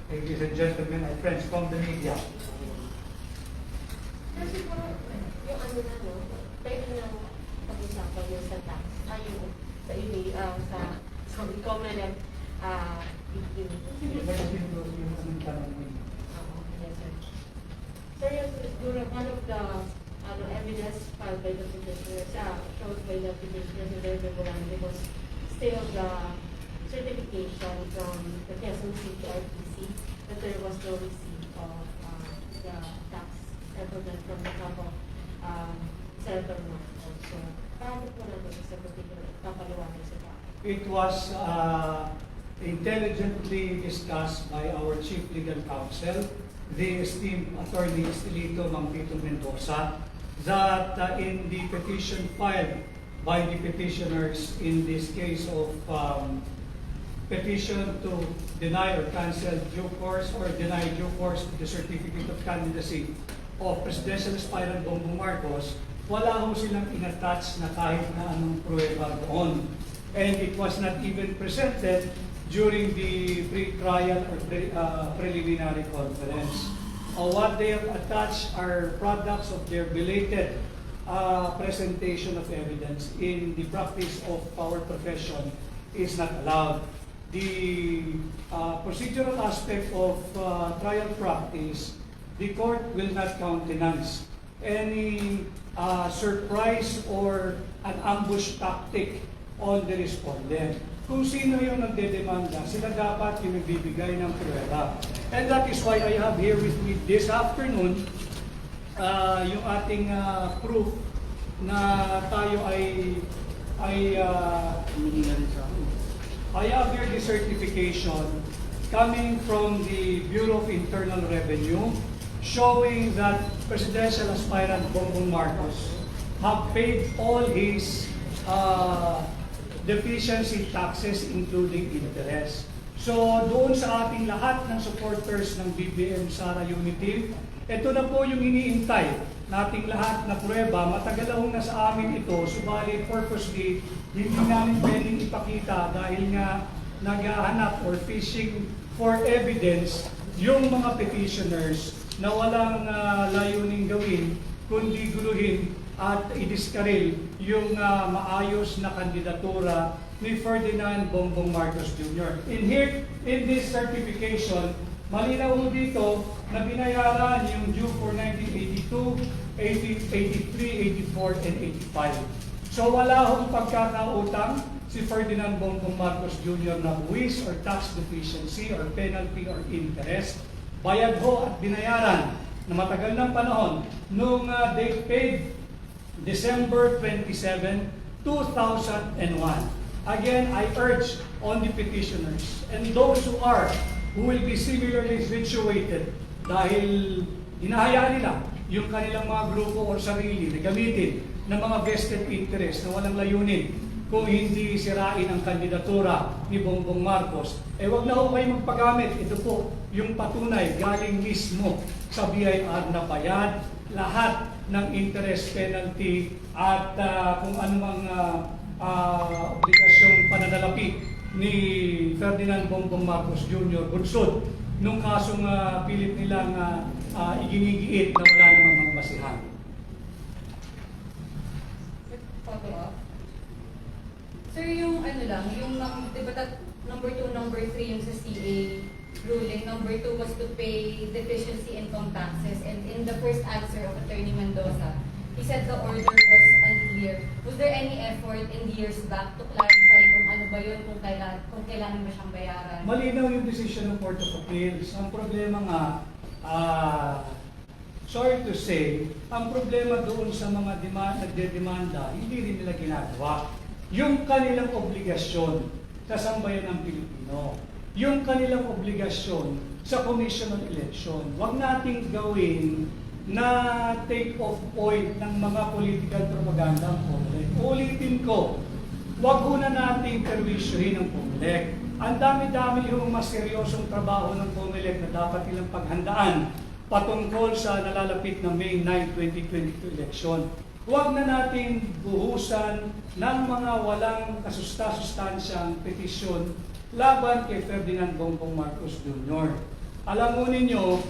Ladies and gentlemen, my friends from the media. Kasi po, yung ano na, no, pwede na pag-usapan yung sa tax, yung sa ini, sorry, common beginning. Hindi ba kasi yung anong tanong mo? Yes, sir. Sir, during one of the evidence filed by the petitioner, showed by the petitioner in their memorandum was still the certification from the Quezon City RTC that there was no receipt of the tax settlement from the top of settlement. So, paano po natin sa particular papaliwanag sa tao? It was intelligently discussed by our Chief Legal Counsel, the esteemed Attorney Estelito Mampito Mendoza, that in the petition filed by the petitioners in this case of petition to deny or cancel due course or deny due course of the certificate of candidacy of Presidential Aspirant Bongbong Marcos, wala ho silang inattach na kahit na anong pruweba doon. And it was not even presented during the pre-trial or preliminary conference. What they have attached are products of their belated presentation of evidence in the practice of our profession is not allowed. The procedural aspect of trial practice, the court will not countenance any surprise or an ambush tactic on the respondent. Kung sino yung nagdedemanda, sila dapat yung nagbibigay ng pruweba. And that is why I have here with me this afternoon yung ating proof na tayo I have here the certification coming from the Bureau of Internal Revenue showing that Presidential Aspirant Bongbong Marcos have paid all his deficiency taxes including interest. So doon sa ating lahat ng supporters ng BBM Sara Unity, ito na po yung iniintay nating lahat na pruweba. Matagal na nasa amin ito, subalit purposely hindi namin pwedeng ipakita dahil nga naghahanap or fishing for evidence yung mga petitioners na walang layuning gawin kundi guluhin at idiskaril yung maayos na kandidatura ni Ferdinand Bongbong Marcos Jr. In this certification, malinaw mo dito na binayaran yung due for 1982, 83, 84, and 85. So wala hong pagkakautang si Ferdinand Bongbong Marcos Jr. na buwis or tax deficiency or penalty or interest. Bayad ho at binayaran na matagal ng panahon nung they paid December 27, 2001. Again, I urge on the petitioners and those who will be similarly situated dahil hinahayaan nila yung kanilang mga grupo o sarili na gamitin ng mga vested interest na walang layunin kung hindi sirain ang kandidatura ni Bongbong Marcos. Wag na ho kayo magpagamit. Ito po yung patunay galing mismo sa BIR na bayad lahat ng interest penalty at kung anumang obligasyong pananalapi ni Ferdinand Bongbong Marcos Jr. bunsod nung kasong pilit nilang iginigiit na wala namang mga basihan. Follow up. Sir, yung ano lang, yung diba number 2, number 3 yung sa CA ruling, number 2 was to pay deficiency income taxes, and in the first answer of Attorney Mendoza, he said the order was unclear. Was there any effort in the years back to clarify kung ano ba yun, kung kailangan ba siyang bayaran? Malinaw yung decision ng Court of Appeals. Ang problema nga, sorry to say, ang problema doon sa mga nagdedemanda, hindi rin nila ginagawa. Yung kanilang obligasyon sa sambayan ng Pilipino, yung kanilang obligasyon sa Commission on Election. Huwag nating gawin na take-off point ng mga political propaganda ang POMELEC. Ulitin ko, huwag ho na nating perwisyohin ang POMELEC. Ang dami-dami yung mas seryosong trabaho ng POMELEC na dapat nilang paghandaan patungkol sa nalalapit na May 9, 2022 election. Huwag na nating buhusan ng mga walang kasusta-sustansyang petisyon laban kay Ferdinand Bongbong Marcos Jr. Alam mo ninyo,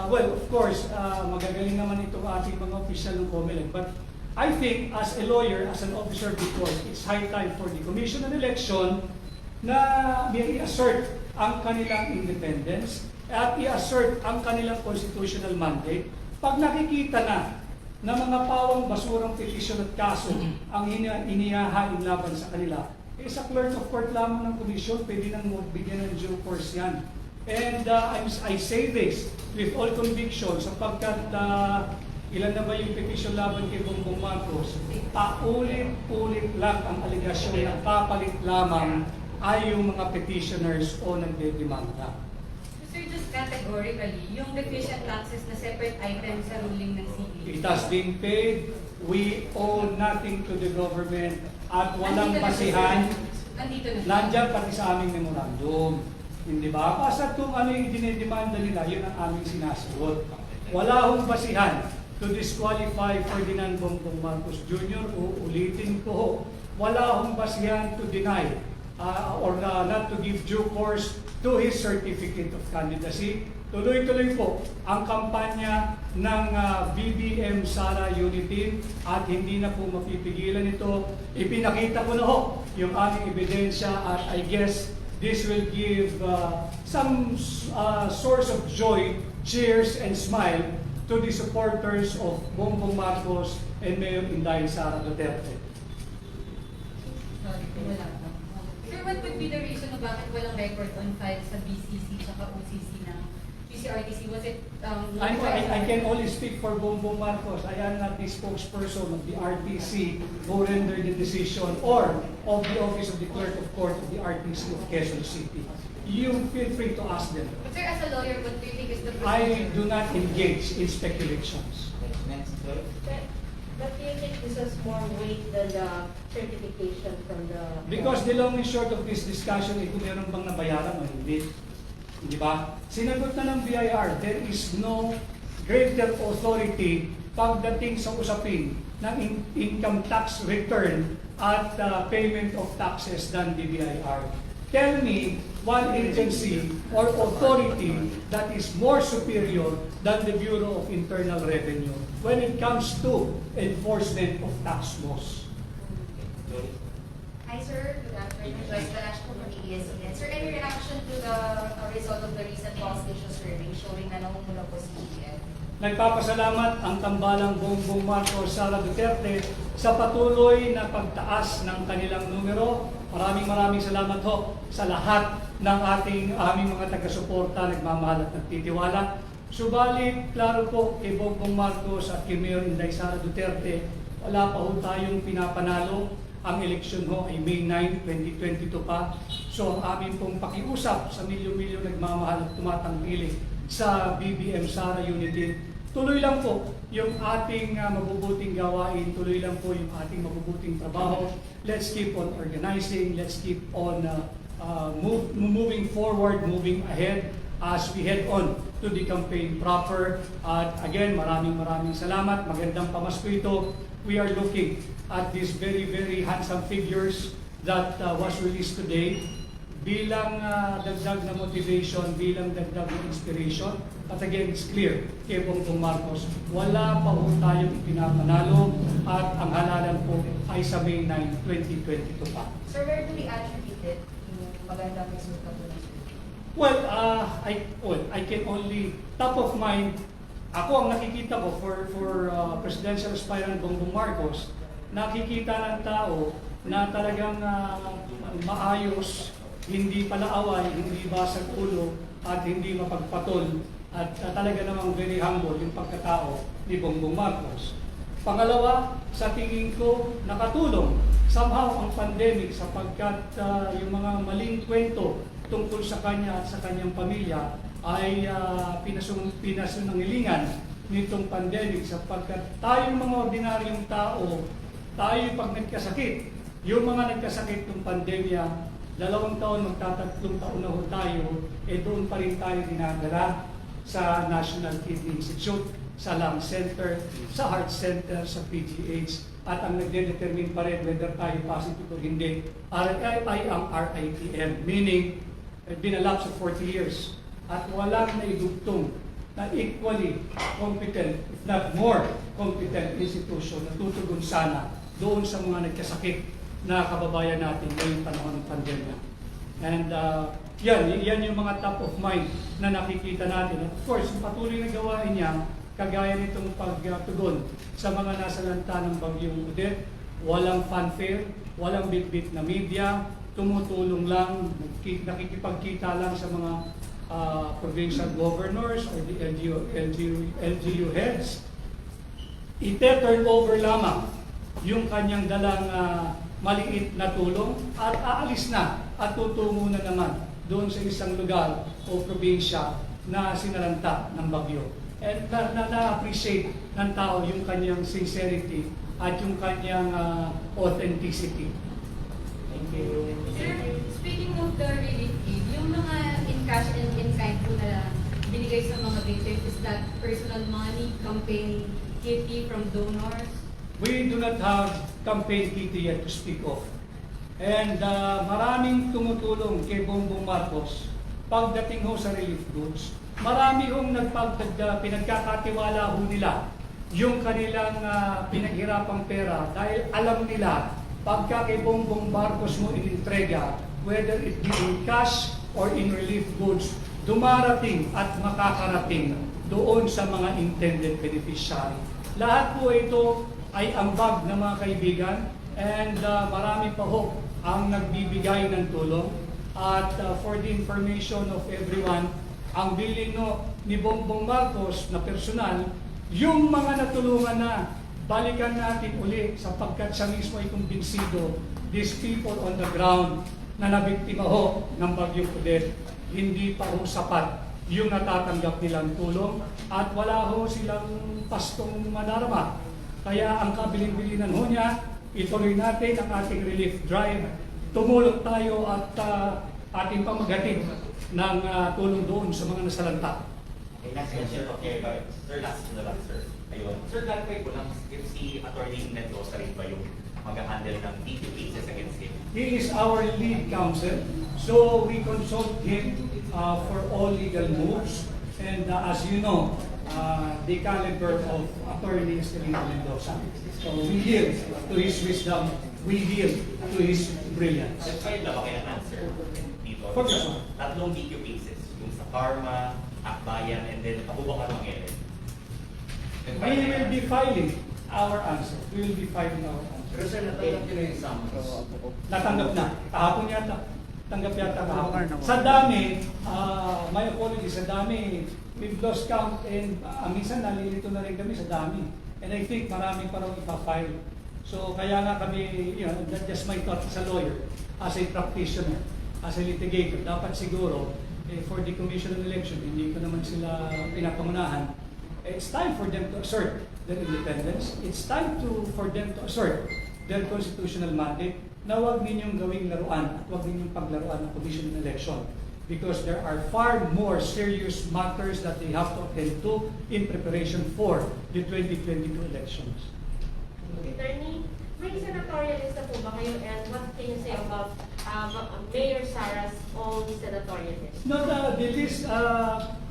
well, of course, magagaling naman itong ating mga opisyal ng COMELEC, but I think as a lawyer, as an officer before, it's high time for the Commission on Election na i-assert ang kanilang independence at i-assert ang kanilang constitutional mandate. Pag nakikita na mga pawang basurang petisyon at kaso ang inihahain laban sa kanila, sa clerk of court lamang ng komisyon, pwede nang magbigyan ng due course yan. And I say this with all conviction sapagkat ilan na ba yung petisyon laban kay Bongbong Marcos? Paulit-ulit lang ang aligasyon na papalit lamang ay yung mga petitioners o nagdedemanda. Sir, just categorically, yung deficient taxes na separate item sa ruling ng CA. It has been paid, we owe nothing to the government at walang basihan. Nandito na. Nandiyan pati sa aming memorandum. Hindi ba? Basta kung ano yung dinedemanda nila, yun ang aming sinasagot. Wala hong basihan to disqualify Ferdinand Bongbong Marcos Jr. Ulitin ko, wala hong basihan to deny or not to give due course to his certificate of candidacy. Tuloy-tuloy po ang kampanya ng BBM Sara Unity at hindi na po mapipigilan ito. Ipinakita ko na ho yung aming ebidensya at I guess this will give some source of joy, cheers, and smile to the supporters of Bongbong Marcos and Mayor Inday Sara Duterte. Sorry, wala pa. Sir, what would be the reason kung bakit walang record on file sa BCC at OCC ng QCRTC? Was it I can only speak for Bongbong Marcos. I am not the spokesperson of the RTC who rendered the decision or of the Office of the Clerk of Court of the RTC of Quezon City. You feel free to ask them. But sir, as a lawyer, what do you think is the I do not engage in speculations. But do you think this has more weight than the certification from the... Because the long and short of this discussion, ito meron bang nabayaran o hindi? Di ba? Sinagot na ng BIR, there is no greater authority pagdating sa usapin ng income tax return at payment of taxes than the BIR. Tell me one agency or authority that is more superior than the Bureau of Internal Revenue when it comes to enforcement of tax laws. Hi sir, good afternoon. Joyce Balash po from ABS-CBN. Sir, any reaction to the result of the recent Pulse Nation survey showing na namumula po si BBM? Nagpapasalamat ang tambalang Bongbong Marcos Sara Duterte sa patuloy na pagtaas ng kanilang numero. Maraming salamat ho sa lahat ng aming mga taga-suporta, nagmamahal at nagtitiwala. Subalit, klaro po kay Bongbong Marcos at kay Mayor Inday Sara Duterte, wala pa ho tayong pinapanalo. Ang eleksyon ho ay May 9, 2022 pa. So ang amin pong pakiusap sa milyon-milyon nagmamahal at tumatangkilik sa BBM Sara Unity, tuloy lang po yung ating mabubuting gawain, tuloy lang po yung ating mabubuting trabaho. Let's keep on organizing, let's keep on moving forward, moving ahead as we head on to the campaign proper. At again, maraming salamat. Magandang pamasko ito. We are looking at these very handsome figures that was released today bilang dagdag na motivation, bilang dagdag na inspiration. At again, it's clear kay Bongbong Marcos, wala pa po tayong ipinapanalo at ang halalan po ay sa May 9, 2022 pa. Sir, where do we attribute it? Yung magandang resulta po ng survey? Well, I can only, top of mind, ako ang nakikita ko for presidential aspirant Bongbong Marcos, nakikita ng tao na talagang maayos, hindi palaaway, hindi basag ulo, at hindi mapagpatol, at talaga namang very humble yung pagkatao ni Bongbong Marcos. Pangalawa, sa tingin ko, nakatulong somehow ang pandemic sapagkat yung mga maling kwento tungkol sa kanya at sa kanyang pamilya ay pinasunangilingan nitong pandemic sapagkat tayong mga ordinaryong tao, tayo pag nagkasakit, yung mga nagkasakit ng pandemya, 2 taon, magtatatlong taon na ho tayo, doon pa rin tayo dinadala sa National Kidney Institute, sa Lung Center, sa Heart Center, sa PGH. At ang nagde-determine pa rin whether tayo positive o hindi ay ang RITM, meaning it's been a lapse of 40 years. at walang naidugtong na equally competent, if not more competent institution na tutugon sana doon sa mga nagkasakit na kababayan natin ngayong panahon ng pandemya. And yan yung mga top of mind na nakikita natin. Of course, yung patuloy na gawain niya, kagaya nitong pagtugon sa mga nasalanta ng Bagyong Odette, walang fanfare, walang bit-bit na media, tumutulong lang, nakikipagkita lang sa mga provincial governors or the LGU heads. Ite-turn over lamang yung kanyang dalang maliit na tulong at aalis na at tutungo na naman doon sa isang lugar o probinsya na sinalanta ng bagyo. And na-appreciate ng tao yung kanyang sincerity at yung kanyang authenticity. Thank you. Sir, speaking of the relief aid, yung mga in cash and in kind po na binigay sa mga victims, is that personal money, campaign kitty from donors? We do not have campaign kitty yet to speak of. And maraming tumutulong kay Bongbong Marcos pagdating ho sa relief goods. Marami hong pinagkakatiwala ho nila yung kanilang pinaghirapang pera dahil alam nila pagka kay Bongbong Marcos mo inintrega, whether it be in cash or in relief goods, dumarating at makakarating doon sa mga intended beneficiary. Lahat po ito ay ambag ng mga kaibigan and marami pa ho ang nagbibigay ng tulong. At for the information of everyone, ang bilin ni Bongbong Marcos na personal, yung mga natulungan na, balikan natin uli sapagkat siya mismo ay kumbinsido, these people on the ground na nabiktima ho ng Bagyong Odette, hindi pa ho sapat yung natatanggap nilang tulong at wala ho silang pastong madarama. Kaya ang kabilin-bilinan ho niya, ituloy natin ang ating relief drive. Tumulong tayo at ating pamaghatid ng tulong doon sa mga nasalanta. Okay, last question. Okay, sir, last na lang, sir. Ayun. Sir, clarify ko lang, if si Attorney Mendoza rin ba yung mag-handle ng DQ cases against him? He is our lead counsel, so we consult him for all legal moves. And as you know, the caliber of Attorney Estelino Mendoza. So we yield to his wisdom, we yield to his brilliance. Nag-file na ba kayo ng answer dito? For sure. Tatlong DQ cases. Yung sa Karma, Akbayan, and then Abubakar Mangere. We will be filing our answer. We will be filing our answer. Pero sir, natanggap nyo na yung summons. Natanggap na. Kahapon yata. Tanggap yata kahapon. Sa dami, my apologies, sa dami, we've lost count and minsan nalilito na rin kami sa dami. And I think marami pa raw ipafile. So kaya nga kami, that's just my thought as a lawyer, as a practitioner, as a litigator. Dapat siguro, for the Commission on Election, hindi ko naman sila pinapangunahan. It's time for them to assert their independence. It's time for them to assert their constitutional mandate na huwag ninyong gawing laruan at huwag ninyong paglaruan ng Commission on Election. Because there are far more serious matters that they have to attend to in preparation for the 2022 elections. Attorney, may senatorial list na po ba kayo and what can you say about Mayor Sara's own senatorial list? No, the list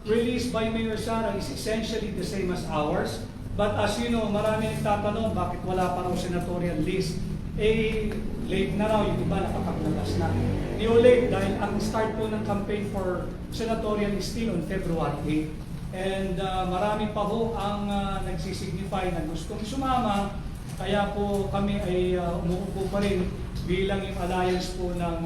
released by Mayor Sara is essentially the same as ours. But as you know, marami nagtatanong bakit wala pa raw senatorial list. Late na raw, yung iba nakapaglabas na. Late dahil ang start po ng campaign for senatorial is still on February 8. And marami pa ho ang nagsisignify na gustong sumama. Kaya po kami ay umuupo pa rin bilang yung alliance po ng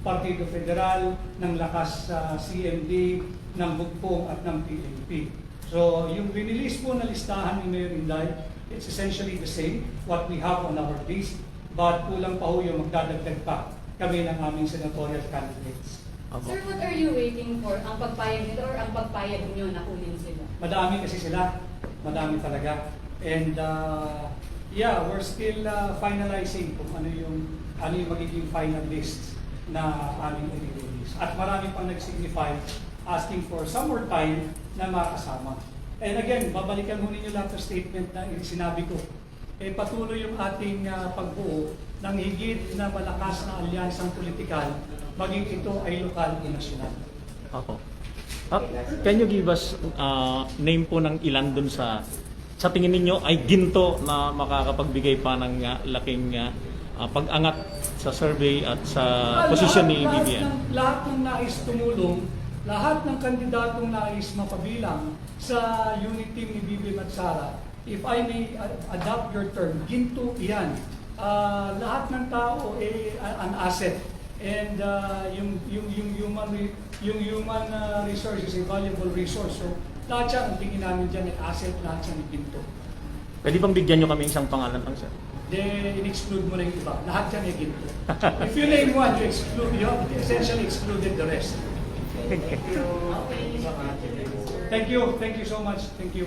Partido Federal, ng Lakas CMD, ng Bugpong at ng PNP. So yung release po na listahan ni Mayor Inday, it's essentially the same, what we have on our list, but kulang pa ho yung magdadagdag pa kami ng aming senatorial candidates. Sir, what are you waiting for? Ang pagpayag nito or ang pagpayag nyo na kunin sila? Madami kasi sila, madami talaga. And yeah, we're still finalizing kung ano yung magiging final list na aming i-release. At marami pang nag-signify asking for some more time na makasama. And again, babalikan mo ninyo lahat ng statement na sinabi ko. Patuloy yung ating pagbuo ng higit na malakas na alyansang politikal, maging ito ay lokal o nasyonal. Opo. Can you give us name po ng ilan dun sa tingin ninyo ay ginto na makakapagbigay pa ng laking pag-angat sa survey at sa posisyon ni BBM? Lahat ng nais tumulong, lahat ng kandidatong nais mapabilang sa unit team ni BBM at Sara, if I may adopt your term, ginto yan. Lahat ng tao ay an asset. And yung human resource is a valuable resource. So lahat siya, ang tingin namin dyan ay asset, lahat siya ni ginto. Pwede bang bigyan nyo kami isang pangalan lang, sir? Then in-exclude mo na yung iba. Lahat yan ay ginto. If you name one, you have essentially excluded the rest. Thank you so much. Thank you.